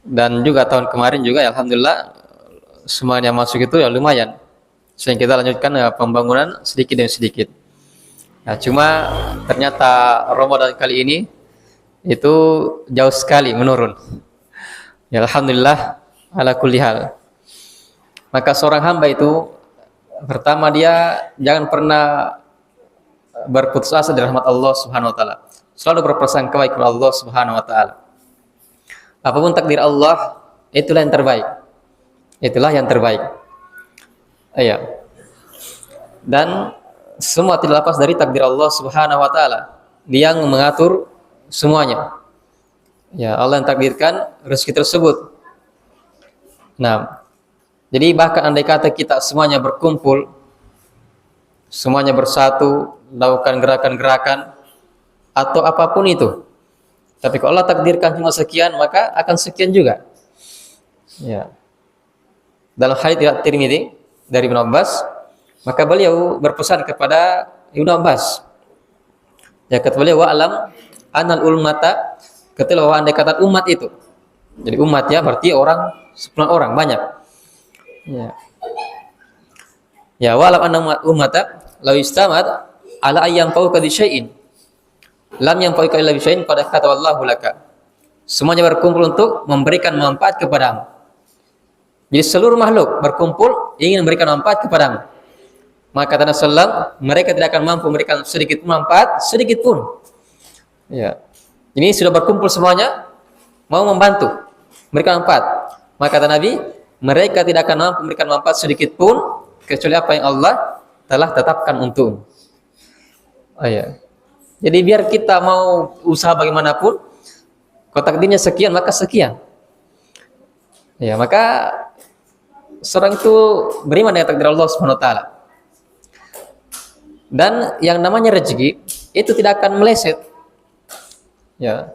Dan juga tahun kemarin juga ya, alhamdulillah semuanya masuk itu ya lumayan. Sehingga kita lanjutkan pembangunan sedikit demi sedikit. Nah, cuma ternyata Ramadan kali ini itu jauh sekali menurun. Ya alhamdulillah ala kulli hal. Maka seorang hamba itu pertama dia jangan pernah berputus asa dari rahmat Allah Subhanahu wa taala. Selalu berprasangka baik kepada Allah Subhanahu wa taala. Apapun takdir Allah, itulah yang terbaik. Itulah yang terbaik. Iya. Dan semua tidak lepas dari takdir Allah Subhanahu wa taala. Dia yang mengatur semuanya. Ya, Allah yang takdirkan rezeki tersebut. Nah, jadi bahkan andai kata kita semuanya berkumpul, semuanya bersatu, lakukan gerakan-gerakan atau apapun itu. Tapi kalau Allah takdirkan cuma sekian, maka akan sekian juga. Ya. Dalam hadits riwayat Tirmidzi dari Ibnu Abbas, maka beliau berpesan kepada Ibnu Abbas. Ya, kata beliau, wa alam anal ummata, kata bahwa andai kata umat itu. Jadi umat ya berarti orang, 10 orang banyak. Ya. Ya, wa alam anal ummata law istamad ala ayyam fauqa di syai'in lam yang fauqa illa bi syai'in qad kata wallahu laka. Semuanya berkumpul untuk memberikan manfaat kepadamu. Jadi seluruh makhluk berkumpul ingin memberikan manfaat kepadamu. Maka kata Nabi sallallahu, mereka tidak akan mampu memberikan sedikit pun manfaat, sedikit pun. Ya. Ini sudah berkumpul semuanya mau membantu memberikan manfaat. Maka kata Nabi, mereka tidak akan mampu memberikan manfaat sedikit pun kecuali apa yang Allah telah tetapkan untukmu. Oh ya. Jadi biar kita mau usaha bagaimanapun, kalau takdirnya sekian maka sekian. Ya, maka seorang itu beriman dengan takdir Allah Subhanahu wa taala. Dan yang namanya rezeki itu tidak akan meleset. Ya.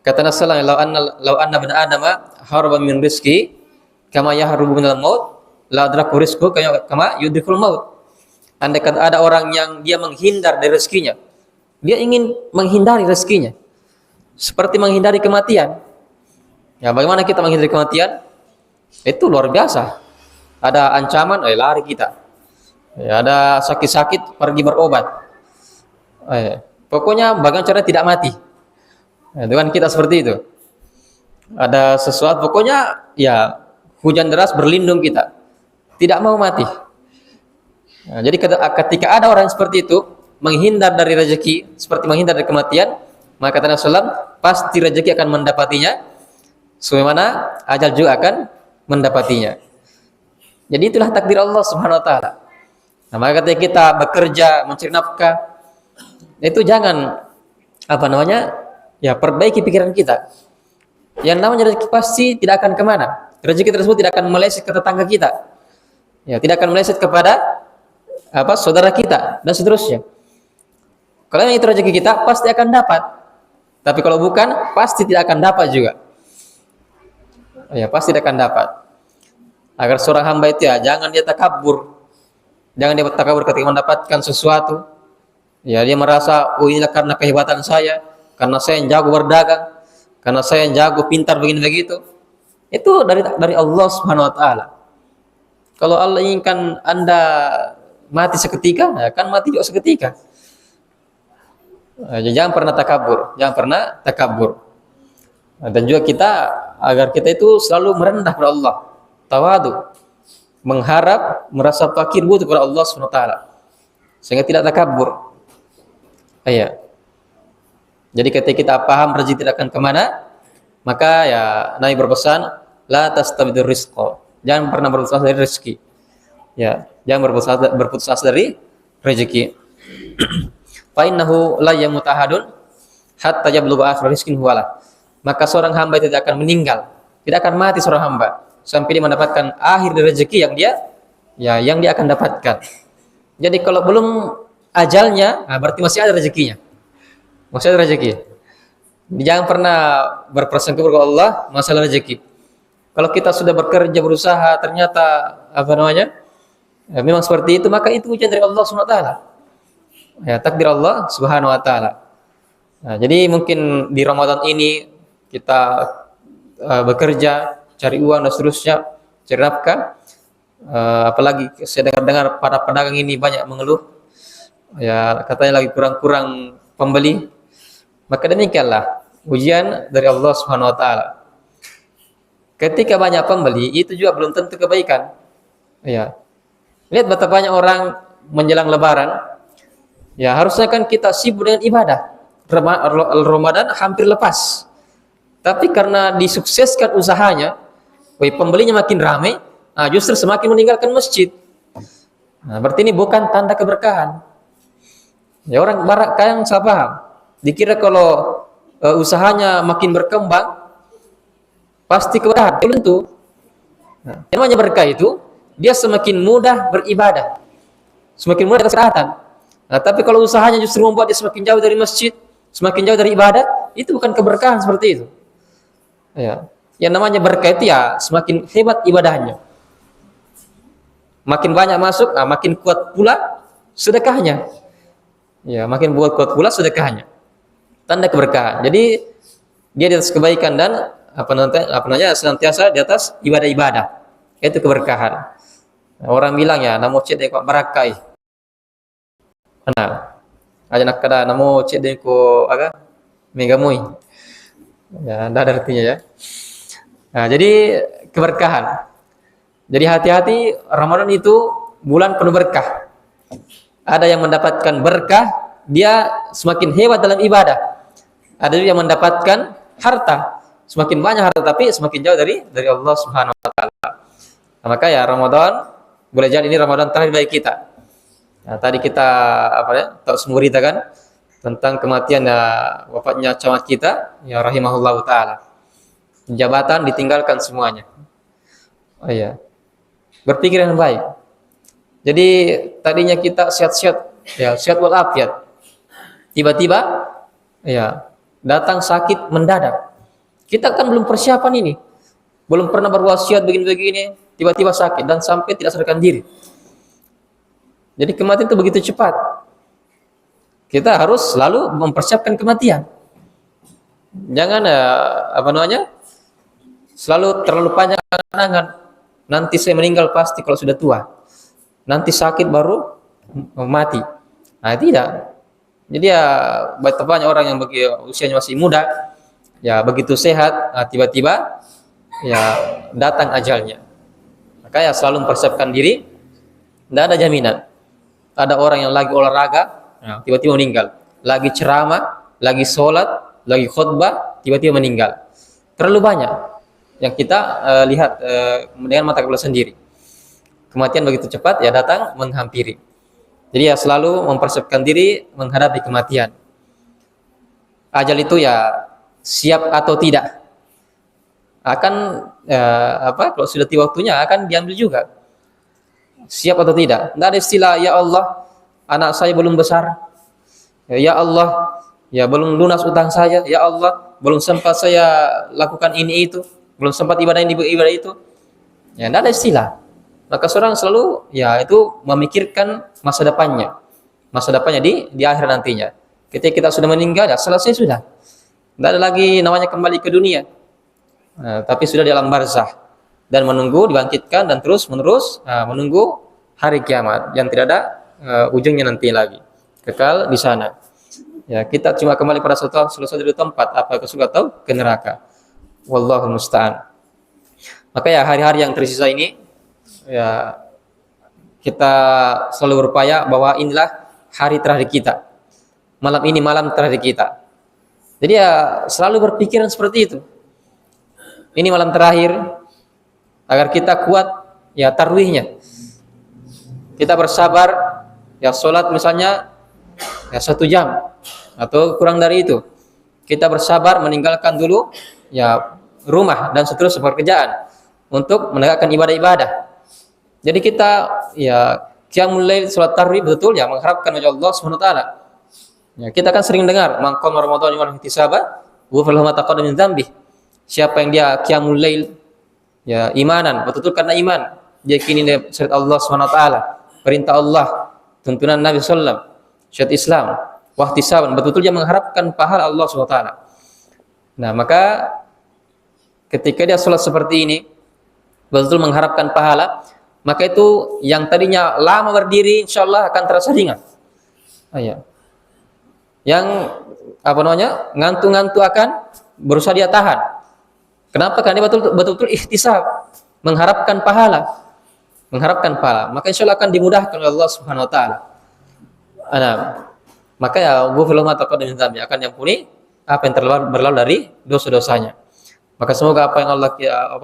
Kata Nabi sallallahu alaihi wasallam, "Lau anna bin Adama haraba min rizqi kama yahrubu minal maut, la adraku rizqu kama yudrikul maut." Andai kata ada orang yang dia menghindar dari rezekinya, dia ingin menghindari rezekinya seperti menghindari kematian. Ya, bagaimana kita menghindari kematian? Itu luar biasa. Ada ancaman, lari kita. Ya, ada sakit-sakit, pergi berobat. Pokoknya bagaimana cara tidak mati. Ya, dengan kita seperti itu. Ada sesuatu, pokoknya ya hujan deras berlindung kita. Tidak mau mati. Nah, jadi ketika ada orang seperti itu menghindar dari rezeki seperti menghindar dari kematian, maka kata Nabi sallallahu alaihi wasallam, pasti rezeki akan mendapatinya sebagaimana ajal juga akan mendapatinya. Jadi itulah takdir Allah Subhanahu wa taala. Nah, maka ketika kita bekerja mencari nafkah, itu jangan ya perbaiki pikiran kita. Yang namanya rezeki pasti tidak akan kemana. Rezeki tersebut tidak akan meleset ke tetangga kita. Ya, tidak akan meleset kepada saudara kita dan seterusnya. Kalau yang itu rezeki kita pasti akan dapat. Tapi kalau bukan pasti tidak akan dapat juga. Ya, pasti tidak akan dapat. Agar seorang hamba itu ya jangan dia takabur. Jangan dia takabur ketika mendapatkan sesuatu. Ya, dia merasa, "Oh, inilah karena kehebatan saya, karena saya yang jago berdagang, karena saya yang jago pintar begini begitu." Itu dari Allah Subhanahu wa taala. Kalau Allah inginkan Anda mati seketika, ya kan mati juga seketika. Jangan pernah takabur, jangan pernah takabur. Dan juga kita agar kita itu selalu merendah kepada Allah, tawadu, mengharap, merasa fakir butuh kepada Allah Subhanahu wa taala, sehingga tidak takabur. Ya. Jadi ketika kita paham rezeki tidak akan kemana, maka ya Nabi berpesan, la tastabidur rizqa. Jangan pernah berputus asa dari rezeki. Ya, jangan berputus asa dari rezeki. Fa innahu la yamutahadun hatta yablugha akhir rizqin huwala. Maka seorang hamba tidak akan meninggal, tidak akan mati seorang hamba sampai dia mendapatkan akhir dari rezeki yang dia akan dapatkan. Jadi kalau belum ajalnya, berarti masih ada rezekinya. Masih ada rezeki. Jangan pernah berprasangka kepada Allah masalah rezeki. Kalau kita sudah bekerja berusaha ternyata memang seperti itu, maka itu ujian dari Allah Subhanahu wa taala. Ya, takdir Allah Subhanahu wa taala. Nah, jadi mungkin di Ramadan ini kita bekerja, cari uang dan seterusnya, cari nafkah. Apalagi saya dengar para pedagang ini banyak mengeluh, ya katanya lagi kurang-kurang pembeli. Maka demikianlah ujian dari Allah Subhanahu wa taala. Ketika banyak pembeli itu juga belum tentu kebaikan. Ya. Lihat betapa banyak orang menjelang lebaran. Ya, harusnya kan kita sibuk dengan ibadah. Ramadan hampir lepas. Tapi karena disukseskan usahanya, pembelinya makin ramai, justru semakin meninggalkan masjid. Nah, berarti ini bukan tanda keberkahan. Ya, orang barat kaya yang salah paham. Dikira kalau usahanya makin berkembang, pasti keberkahan. Tentu. Nah, yang namanya berkah itu, dia semakin mudah beribadah, semakin mudah kesehatan. Nah, tapi kalau usahanya justru membuat dia semakin jauh dari masjid, semakin jauh dari ibadah, itu bukan keberkahan seperti itu. Ya. Yang namanya berkah itu ya semakin hebat ibadahnya. Makin banyak masuk, makin kuat pula sedekahnya. Ya, makin kuat pula sedekahnya. Tanda keberkahan. Jadi dia di atas kebaikan dan apa namanya senantiasa di atas ibadah-ibadah. Itu keberkahan. Nah, orang bilang ya, namo cek deko barakai. Nah, aja nak kada namo cek deko aga megamui. Ya, ada artinya ya. Nah, jadi keberkahan. Jadi hati-hati, Ramadan itu bulan penuh berkah. Ada yang mendapatkan berkah, dia semakin hebat dalam ibadah. Ada juga yang mendapatkan harta, semakin banyak harta tapi semakin jauh dari Allah Subhanahu wa taala. Nah, maka ya Ramadan boleh jadi ini Ramadan terakhir bagi kita. Nah, tadi kita tahu semua berita kan tentang kematian wafatnya camat kita ya rahimahullahu taala. Jabatan ditinggalkan semuanya. Oh iya. Berpikir yang baik. Jadi tadinya kita sehat-sehat, ya sehat walafiat. Tiba-tiba ya datang sakit mendadak. Kita kan belum persiapan ini. Belum pernah berwasiat begini-begini, tiba-tiba sakit dan sampai tidak sadarkan diri. Jadi kematian itu begitu cepat. Kita harus selalu mempersiapkan kematian. Jangan selalu terlalu panjang angan. Nanti saya meninggal pasti kalau sudah tua. Nanti sakit baru mati. Nah, tidak. Jadi ya betapa banyak orang yang usianya masih muda, ya begitu sehat, tiba-tiba ya datang ajalnya. Maka ya selalu mempersiapkan diri. Tidak ada jaminan. Ada orang yang lagi olahraga, tiba-tiba meninggal. Lagi ceramah, lagi sholat, lagi khutbah, tiba-tiba meninggal. Terlalu banyak yang kita lihat dengan mata kepala sendiri. Kematian begitu cepat ya datang menghampiri. Jadi ya selalu mempersiapkan diri menghadapi kematian. Ajal itu ya siap atau tidak akan kalau sudah tiba waktunya akan diambil juga. Siap atau tidak. Tidak ada istilah ya Allah anak saya belum besar. Ya Allah ya belum lunas utang saya. Ya Allah belum sempat saya lakukan ini itu. Belum sempat ibadah itu, ya tidak ada istilah. Maka seorang selalu ya itu memikirkan masa depannya di akhir nantinya. Ketika kita sudah meninggal, ya selesai sudah. Tidak ada lagi namanya kembali ke dunia, tapi sudah di alam barzah dan menunggu dibangkitkan dan terus menerus menunggu hari kiamat yang tidak ada ujungnya nanti lagi, kekal di sana. Ya kita cuma kembali pada selesai dari tempat apa ke surga atau ke neraka. Wallahul musta'an. Maka ya hari-hari yang tersisa ini ya kita selalu berupaya bahwa inilah hari terakhir kita. Malam ini malam terakhir kita. Jadi ya selalu berpikiran seperti itu. Ini malam terakhir agar kita kuat ya tarwihnya. Kita bersabar ya sholat misalnya ya 1 jam atau kurang dari itu. Kita bersabar meninggalkan dulu ya rumah dan seterusnya pekerjaan untuk menegakkan ibadah-ibadah. Jadi kita ya qiyamul lail salat tarawih betul ya mengharapkan wajah Allah Subhanahu wa taala. Ya, kita kan sering dengar man qama ramadan wa ihtisaba wa falahu ma taqaddama min dzambi. Siapa yang dia qiyamul lail ya imanan, betul-betul karena iman, yakini syariat Allah Subhanahu wa taala, perintah Allah, tuntunan Nabi sallallahu alaihi wasallam, syariat Islam, wa ihtisaban, betul-betul dia mengharapkan pahala Allah Subhanahu wa taala. Nah, maka Ketika dia sholat seperti ini, betul mengharapkan pahala, maka itu yang tadinya lama berdiri, insya Allah akan terasa ringan. Ya. Yang apa namanya ngantuk-ngantuk akan berusaha dia tahan. Kenapa? Karena dia betul-betul ikhtisab, mengharapkan pahala, maka insya Allah akan dimudahkan oleh Allah Subhanahu Wa Taala. Maka ya ghufira ma taqaddama min dzambi, akan diampuni apa yang telah berlalu dari dosa-dosanya. Maka semoga apa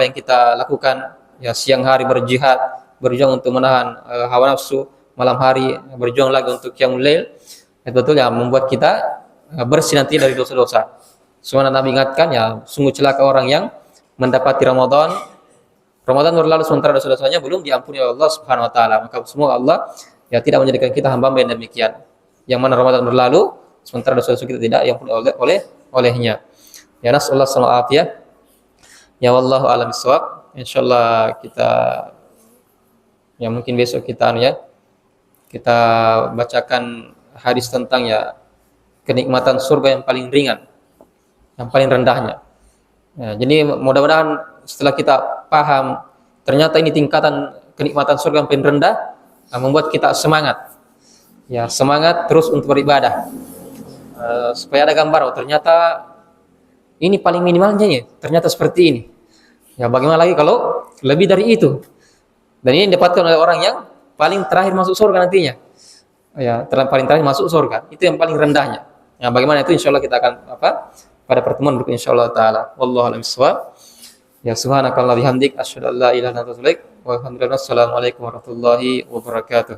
yang kita lakukan, ya siang hari berjuang untuk menahan hawa nafsu, malam hari berjuang lagi untuk qiyamul lail, itu betul ya membuat kita bersih nanti dari dosa-dosa. Semua Nabi ingatkan ya, sungguh celaka orang yang mendapati Ramadan berlalu sementara dosa-dosanya belum diampuni oleh Allah Subhanahu Wa Taala. Maka semoga Allah ya tidak menjadikan kita hamba yang demikian, yang mana Ramadan berlalu sementara dosa-dosa kita tidak diampuni olehnya. Ya nasallahu alaihi wasallam. Ya wallahu a'lam bishawab. Insyaallah kita ya mungkin besok kita bacakan hadis tentang ya kenikmatan surga yang paling ringan, yang paling rendahnya. Ya, jadi mudah-mudahan setelah kita paham ternyata ini tingkatan kenikmatan surga yang paling rendah, membuat kita semangat. Ya, semangat terus untuk beribadah. Supaya ada gambar, ternyata ini paling minimalnya ya, ternyata seperti ini. Ya, bagaimana lagi kalau lebih dari itu? Dan ini didapatkan oleh orang yang paling terakhir masuk surga nantinya. Ya, paling terakhir masuk surga. Itu yang paling rendahnya. Ya, bagaimana itu insyaallah kita akan pada pertemuan berikutnya insyaallah taala. Wallahu a'lam bishawab. Ya subhanakallah bihamdik asyhadu an la ilaha illa anta astaghfiruka wa atubu ilaik. Wassalamualaikum warahmatullahi wabarakatuh.